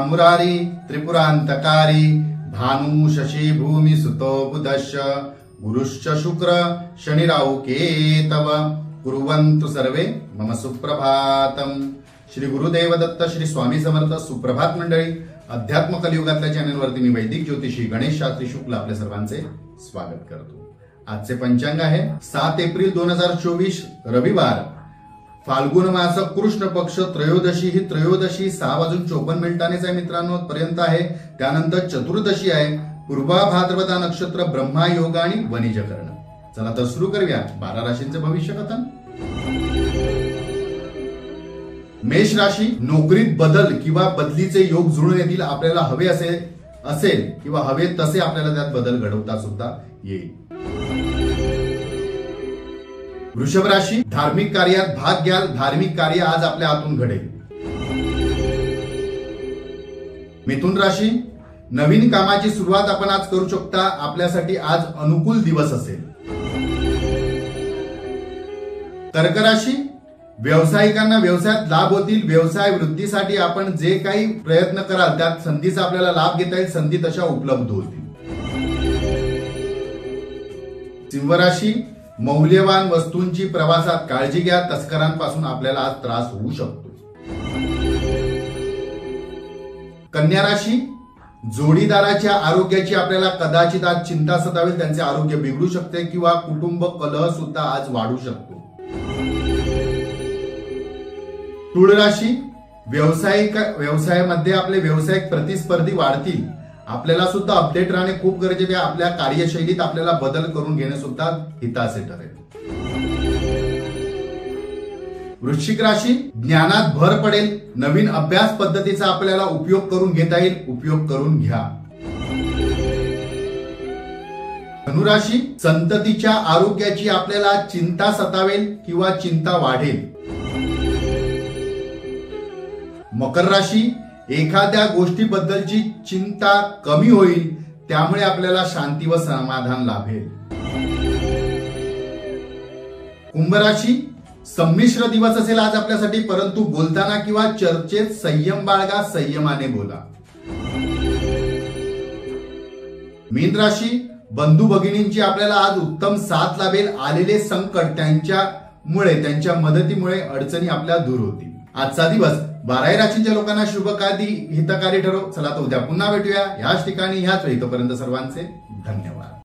मुरारी त्रिपुरांतकारी भानु शशी भूमि सुतो बुधश्च गुरुश्च शुक्र शनिराहु केतव कुर्वन्तु सर्वे मम सुप्रभातम। श्री गुरुदेव दत्त श्री स्वामी समर्थ। सुप्रभात मंडळी, अध्यात्म कलियुगातल्या चॅनलवरती मी वैदिक ज्योतिषी गणेश शास्त्री शुक्ल आपल्या सर्वांचे स्वागत करतो। आजचे पंचांग आहे 7 एप्रिल 2024 रविवार, फाल्गुन मास कृष्ण पक्ष त्रयोदशी। ही त्रयोदशी 6:54 आहे मित्रांनो, पर्यंत आहे। त्यानंतर चतुर्दशी आहे, पूर्वा भाद्रपदा नक्षत्र, ब्रह्मा योग आणि वणिज कर्ण। चला तर सुरू करूया 12 राशींचे भविष्य कथन। मेष राशी, नोकरीत बदल किंवा बदलीचे योग जुळून येतील। आपल्याला हवे असेल किंवा हवे तसे आपल्याला त्यात बदल घडवता सुद्धा येईल। वृषभ राशी, धार्मिक कार्यात भाग घ्याल। धार्मिक कार्य आज आपल्या हातून घडेल। मिथुन राशी, नवीन कामाची सुरुवात आपण आज करू शकता। आपल्यासाठी आज अनुकूल दिवस असेल। कर्क राशी, व्यावसायिकांना व्यवसायात लाभ होतील। व्यवसाय वृद्धीसाठी आपण जे काही प्रयत्न कराल त्यात संधीचा आपल्याला लाभ घेता येईल। संधी तशा उपलब्ध होतील। सिंह राशी, मौल्यवान वस्तूंची प्रवासात काळजी घ्या। तस्करांपासून आपल्याला आज त्रास होऊ शकतो। कन्या राशी, जोडीदाराच्या आरोग्याची आपल्याला कदाचित आज चिंता सतावेल। त्यांचे आरोग्य बिघडू शकते किंवा कुटुंब कलह सुद्धा आज वाढू शकतो। तुळ राशी, व्यवसायामध्ये आपले व्यावसायिक प्रतिस्पर्धी वाढतील। आपल्याला सुद्धा अपडेट राहणे खूप गरजेचे आहे। आपल्या कार्यशैलीत आपल्याला बदल करून घेणे सुद्धा हिताचे ठरेल। वृश्चिक राशी, ज्ञानात भर पडेल। नवीन अभ्यास पद्धतीचा आपल्याला उपयोग करून घेता येईल। उपयोग करून घ्या। धनुराशी, संततीच्या आरोग्याची आपल्याला चिंता सतावेल किंवा चिंता वाढेल। मकर राशी, एखाद्या गोष्टीबद्दलची चिंता कमी होईल। त्यामुळे आपल्याला शांती व समाधान लाभेल। कुंभ राशी, संमिश्र दिवस असेल आज आपल्यासाठी, परंतु बोलताना किंवा चर्चेत संयम बाळगा। संयमाने बोला। मीन राशी, बंधू भगिनींची आपल्याला आज उत्तम साथ लाभेल। आलेले संकट त्यांच्या मदतीमुळे अडचणी आपल्या दूर होतील। आजचा दिवस 12 राशींच्या लोकांना शुभकारी हितकारी ठरो। चला तर उद्या पुन्हा भेटूया याच ठिकाणी ह्याच वेळी। तोपर्यंत सर्वांचे धन्यवाद।